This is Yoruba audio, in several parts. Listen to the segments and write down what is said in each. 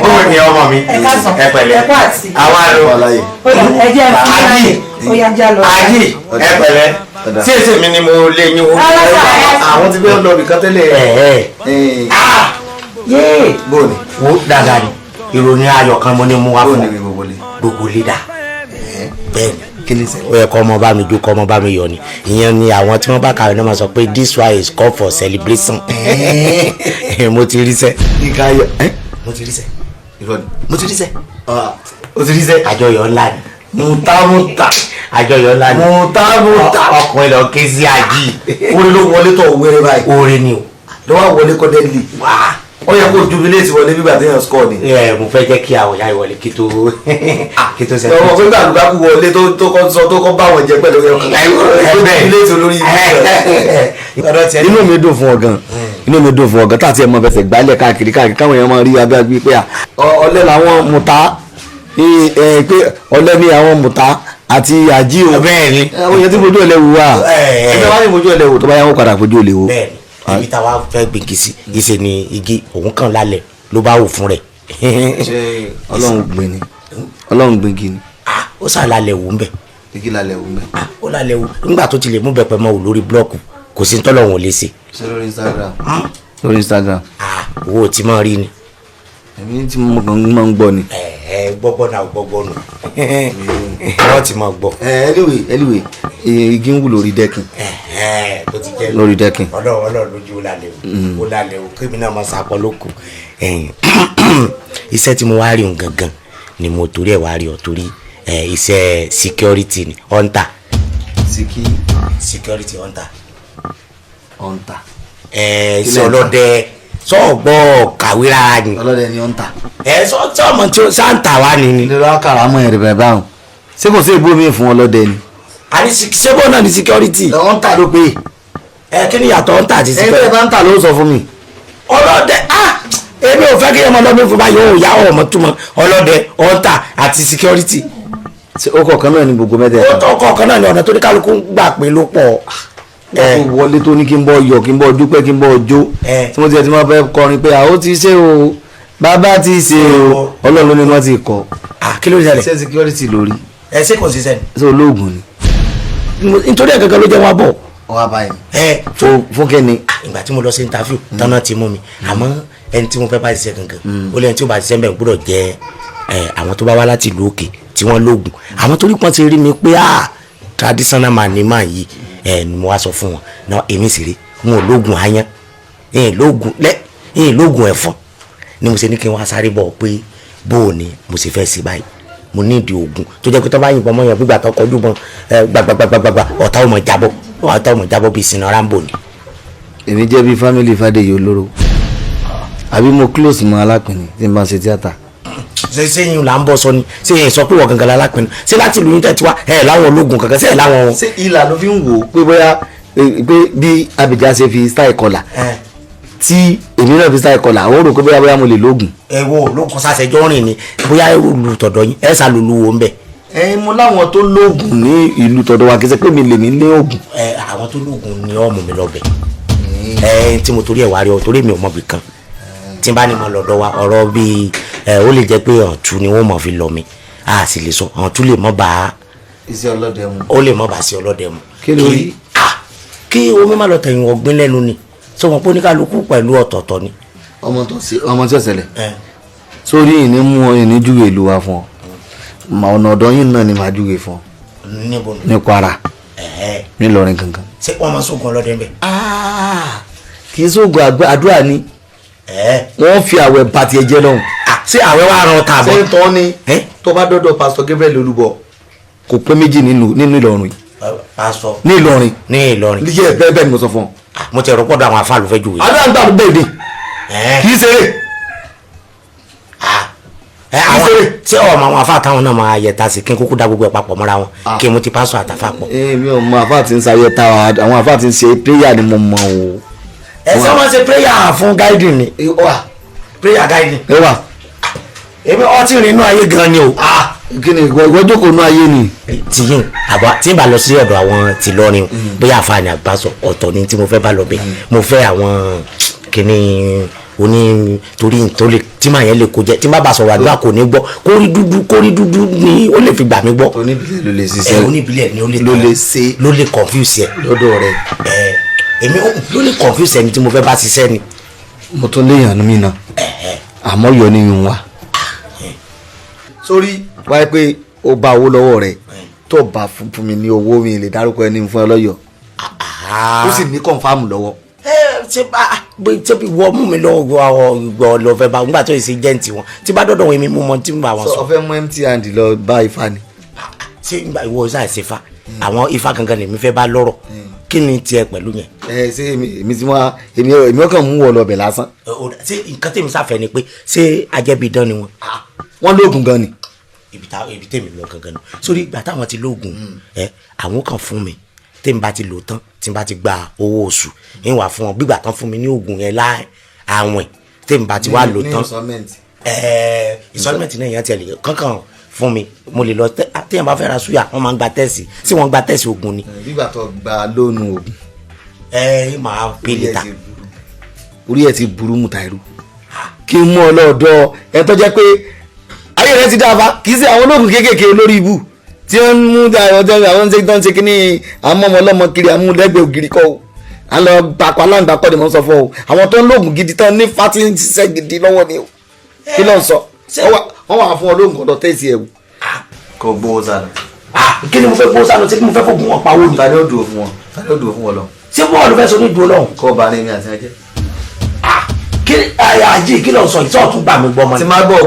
bó ni ọmọ mi ẹ pẹ̀lẹ́ àwa ló ẹ jẹ́ fúláyé ó yá já lọ. ayé ẹ pẹ̀lẹ́ tí èsì mi ni mo lé yín o. àwọn ti gbé ọ̀dọ̀ nìkan tẹ́lẹ̀. yéé bóòni wo dáadáa ni ìròyìn ayọ̀ kan mo ní mú wá fún bóòni gbogbo lé. gbogbo lídà bẹ́ẹ̀ ni kí ni sẹ́. ó yẹ kọ́ ọmọ bá mi jó kọ́ ọmọ bá mi yọ ni ìyẹn ni àwọn tí wọ́n bá kàwé náà máa sọ pé this one is called for celebration. mo ti rí sẹ́. kíkà ayọ̀ mo ti rí sẹ́. ìrọ̀lì. mo ti rí sẹ́. o ti rí sẹ́. àjọyọ̀ ńlá ni. mùtàmùtà. àjọyọ̀ ńlá ni. mùtàmùtà. ọkùnrin lọ ké sí ají. orí ló wọlé tó wéré báyìí. oore ni o. ló wá wọlé kọ́ dẹ́lì. ó yẹ kó jubilate wọlé bí bàtẹ́ yẹn score ni. mo fẹ́ jẹ́ kí àwọn ìyá ìwọlé kí tó sẹ́yìn. ọmọ pé gbàdúrà kú wọlé tó kọ́ sọ tó kọ́ bá wọn jẹ pẹ̀lú jubilate olórí yìí. inú mi dùn fún ọ gan inú mi dùn fún ọ gan tàti ẹ mọ fẹsẹ̀ gbálẹ̀ káàkiri káwọn èèyàn máa rí abẹ́ àgbẹ̀ pé ọ̀lẹ làwọn mùtá pé ọ̀lẹ ni àwọn mùtá àti àjí o. bẹ́ẹ̀ ni àwọn èèyàn ti fojú ẹlẹ́ wò wá ẹgbẹ́ wá ní fojú ẹlẹ́ wò tó bá yà wọ́n padà fojú ẹlẹ́ wò. bẹ́ẹ̀ ni ibi táwa fẹ́ gbèǹkì sí ìṣe ni igi òun kàn lálẹ́ ló bá wò fún rẹ̀. ṣé ọlọ́run gbìn ni ọlọ́run gbìn kí ni. ó sà lálẹ́ wò ń bẹ̀. igi lálẹ́ wò ń bẹ̀. ó lálẹ́ wò nígbà tó ti lè mú bẹ̀pẹ̀ mọ́ wò lórí búlọ́ọ̀kù kò sí tọ́lọ́run ò lè ṣe. ṣé lórí Instagram. lórí Instagram. owó tí máa rí ni. èmi tí mo kàn máa ń gbọ́ ni. gbọ́gbọ́ náà gbọ́gbọ́ nù wọ́n ti máa gbọ́. anyway igi ń wù lórí dẹ́kin. tó ti jẹ́ lórí dẹ́kin. ọlọ́run lójú ó lálẹ́ o kébì náà máa sapọ̀ lóko. iṣẹ́ tí mo wá rí òun gangan ni mo torí ẹ̀ wá rí ọ torí iṣẹ́ security ni hunter. security hunter. iṣẹ́ ọlọ́dẹ sọ́ọ̀gbọ́ kàwé rárá ni. ọlọ́dẹ ni hunter. sọ́ọ̀mọ̀ tí ó sáǹtà wá ni. ìlú akara mọ ẹ̀rẹ̀ bẹ̀rẹ̀ báwọn ṣé kò sí èbó mi fún ọlọ́dẹ ni. àní sẹ́bọ̀ náà ni security. hunter ló pé. kí ni yàtọ̀ hunter àti security. ẹgbẹ́ hunter ló sọ fún mi. ọlọ́dẹ èmi ò fẹ́ kí ọmọ ọlọ́dún fún báyìí ó yà ọmọ túmọ̀ ọlọ́dẹ hunter àti security. ó kọ̀ọ̀kan náà ni gbogbo mẹ́tẹ̀ẹ̀ta. ó kọ̀ọ̀kan náà ni ọ̀nà tó ní kálukú gbà pé ló pọ̀. wọlé tó ní kí n bọ́ yọ̀ kí n bọ́ dúpẹ́ kí n bọ́ jó tí mo ti ẹ̀ ti máa fẹ́ kọrin pé àwọn ti ṣe o bàbá ti ṣe o ọlọ́run ni wọ́n ti kọ́. kí ló ń ṣẹlẹ̀. ṣé security lórí. ṣé kò sí sẹ́ni. ṣé olóògùn ni. nítorí ẹ̀ gangan ló jẹ́ wá bọ̀. ọwọ́ abáyé. fún kẹ́ni. ìgbà tí mo lọ sí interview tọ́nà ti mú mi àmọ́ ẹni tí mo fẹ́ bá ṣiṣẹ́ gangan ó lẹ́yìn tí ó bá ṣiṣẹ́ bẹ́ẹ̀ gbọ́dọ̀ jẹ́ àwọn tó bá wá láti ìlú òkè tí wọ́n lóògùn àwọn torí pọ́n ti rí mi pé traditional man ni máa yìí ni mo wá sọ fún wọn náà èmi sì rí wọn ò lóògùn àyàn lóògùn ẹ̀fọn ni mo ṣe ní kí n wá sáré bọ̀ pé bóò ni mo sì fẹ́ sí báyìí mo ní ìdí oògùn tó jẹ́ pé tó bá yìnbọn mọ́ yẹn gbígbà tó kọjú bọ́n gbàgbàgbàgbà ọ̀tá ò mọ̀ jábọ́ bíi sinmi rambo ni. èmi jẹ́ bíi family Fádèyí olóró àbí mo close mọ́ alápìnrin tí n bá ṣe tíátà. sẹ́yìn là ń bọ̀ sọ ni sẹ́yìn sọ pé wọ́n gangan alápìnrin ṣé láti ìlú yín tẹ̀ tiwa láwọn ológun kankan sẹ́yìn láwọn. ṣé ìlà ló fi ń wò ó pé bóyá pé bí Abidjan ṣe fi style kọlà tí èmi náà fi style kọlà àwọn rò pé bóyá mo lè lóògùn. wo lóògùn sàṣẹjọ rìn ni bóyá ìlú tọ̀dọ̀ yín ẹ̀ sá lulu wo ń bẹ̀. mo láwọn tó lóògùn ní ìlú tọ̀dọ̀ wa kì í ṣe pé mi lè mí lé oògùn. àwọn tó lóògùn ni ọmọ mi lọ bẹ̀ tí mo torí ẹ̀ wá rí ọ torí mi ò mọ̀ bì kan tí n bá ní mo lọ́dọ̀ wa ọ̀rọ̀ bíi ó lè jẹ́ pé ọ̀tún ni wọ́n mọ̀ fi lọ mi a sì lè sọ ọ̀tún lè mọ́ bá iṣẹ́ ọlọ́dẹ mu. ó lè mọ́ bá sí ọlọ́dẹ mu. kí ló rí. kí omi má lọ tẹ̀yìn ọ̀gbìn lẹ́nu ni sọ wọn pé oníkálukú pẹ̀lú ọ̀tọ̀ọ̀tọ̀ ni. ọmọ tí ó ṣẹlẹ̀ sórí ìní mú ìní júwe ìlú wa fún ọ ọ̀nà ọ̀dọ́ yìí náà ni màá júwe fún ọ ní Kwara nílọrin gangan. ṣé wọn máa sóògùn ọlọ́dẹ ń bẹ̀. kì í sóògùn àdúrà ni wọ́n fi àwẹ̀ bàtì ẹ̀jẹ̀ lọ́hùn. ṣé àwẹ̀ wà rán ta bọ̀. ṣé ń tọ́ ni tó bá dọ́dọ̀ pásítọ̀ Gabriel Olúbọ kò pé méjì nínú Ìlọrin. pásítọ̀ ní Ìlọrin. ní Ìlọrin. yẹ bẹ́ẹ̀ ni mo sọ fún ọ. mo ti rò pọ̀ dọ̀ àwọn afáàlú fẹ́ jù wí. adáǹgbà ló bẹ́ẹ̀ ni kì í ṣeré. ṣé ọmọ àwọn afá táwọn náà máa yẹ ta sí kí n kúkú da gbogbo ẹ̀ papọ̀ mọ́ra wọn kí n mo ti pásítọ̀ àtàfà pọ̀. mi ò mọ àfáà tí ń sayẹ ta àwọn àfáà tí ń ṣe prayer ni mo mọ o. ṣé wọ́n ṣe prayer fún guiding ni. prayer guiding. èmi ọtí rìn inú ayé gan ni o. kí ni ìwọ jókòó inú ayé ni. tìyìn àbá tí n bá lọ sí ọ̀dọ̀ àwọn tìlọrin bóyá àfààní àgbàsọ ọ̀tọ̀ ni tí mo fẹ́ bá lọ bẹ̀ mo fẹ́ àwọn kìíní oní torí tí màá yẹn lè kó jẹ tí má bá sọ̀rọ̀ àdúrà kò ní gbọ́ kórí dúdú ni ó lè fi gbà mí gbọ́. oníbílẹ̀ ló lè ṣiṣẹ́ oníbílẹ̀ ni ló lè ṣe ló lè confuse ẹ lọ́dọ̀ rẹ̀. èmi ló lè confuse ẹni tí mo fẹ́ bá ṣiṣẹ́ ni. mo tún léèyàn mi náà àmọ́ yọ ní yun wa. sórí wáyé pé ó bá owó lọ́wọ́ rẹ̀ tó bá fún mi ní owó mi lè dárúkọ ẹni fún ẹ lọ́yọ̀ ó sì ní kọ́ńfàmù lọ́wọ́. ṣé bí wọ́n mú mi lọ́wọ́ lọ fẹ́ bá nígbà tó yẹ sí jẹ́ǹtì wọn tí bá dọ́dọ̀ wọn mi mú mọ tí mo bá wọn sọ. sọ fẹ́ mú empty hand lọ bá ifá ni. ṣé nígbà ìwọ ṣáà ṣe fa àwọn ifá gangan lèmi fẹ́ bá lọ́rọ̀ kí ni tiẹ̀ pẹ̀lú yẹn. ṣé èmi tí wọ́n èmi ọkàn mú wọ lọ́bẹ̀ lásán. ṣé nǹkan tèmi sáfẹ́ ni pé ṣé ajẹ́bidán ni wọn. wọ́n lóògùn gan ni. ibi tèmi lọ gangan ni sórí ìgbà táwọn ti lóògùn àwọn kan fún mi tèmi bá ti lò tán tí n bá ti gba owó oṣù ń wà fún wọn gbígbà tán fún mi ní oògùn yẹn láì àwìn tèmi bá ti wá lò tán installment náà yẹn ti ẹ̀ lè kankan fún mi mo lè lọ téèyàn bá fẹ́ ra súyà wọ́n máa ń gba tẹ́sì sí wọ́n gba tẹ́sì oògùn ni. gbígbà tó gba lónù oògùn. máa pè lítà. orí ẹ ti burú Mutairu kí n mú ọ lọ́dọ̀ ẹ tó jẹ́ pé ayé rẹ ti dáfa kì í ṣe àwọn olóògùn kéékèèké olórí ibù tí wọ́n ń mú àwọn ṣe tán ṣe kí ni àwọn ọmọ ọlọ́mọ kiri àmúlẹ́gbẹ̀ẹ́ ògiri kọ́ o à ń lọ gbapò aláǹgbá kọ́ ni mo sọ fún ọ àwọn tó ń lóògùn gidi tán ní fati ń ṣiṣẹ́ gidi lọ́wọ́ ni o kí ló ń sọ wọ́n wà fún olóògùn ọ̀dọ̀ tẹ̀sí ẹ̀ wò. kò gbowó sálọ. kí ni mo fẹ́ gbowó sálọ ṣé kí mo fẹ́ kó gun ọ̀pá owó ni. ta ni ó dùn fún wọn ta ni ó dùn fún wọn lọ. ṣé bọ́ọ̀lù fẹ́ sọ ní ìdúró lọ́hùn. kọ́ ba ní mi àti ẹjẹ́. kí àjí kí ló ń sọ ìtọ́ tún gbà mí gbọ́ mọ́ ni. ti máa gbọ́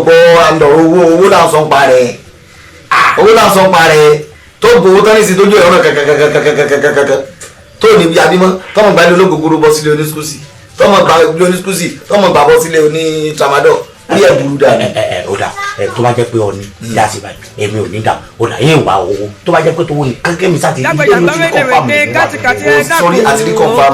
àlọ́ owó náà sọ ń parẹ́ owó náà sọ ń parẹ́ tó gbowó tán ní sí tójú ẹ̀rọ kàkàkàkàkàkàkàkà tó ní bí abímọ tọmọ gba ilé olóògùn bọ́ sílé oníṣkúsì tọmọ gba ilé oníṣkúsì tọmọ gba bọ́ sílé oní tramadol bí ẹ̀ burú dà ní. ó dà tó bá jẹ́ pé ọ ní dá sí báyìí èmi ò ní dà ó dà yín wà owó tó bá jẹ́ pé tó wọ ní kankan mi sáà ti rí lórí ti kọ́ fáàmù. sórí àti rí kọ́ fáàmù.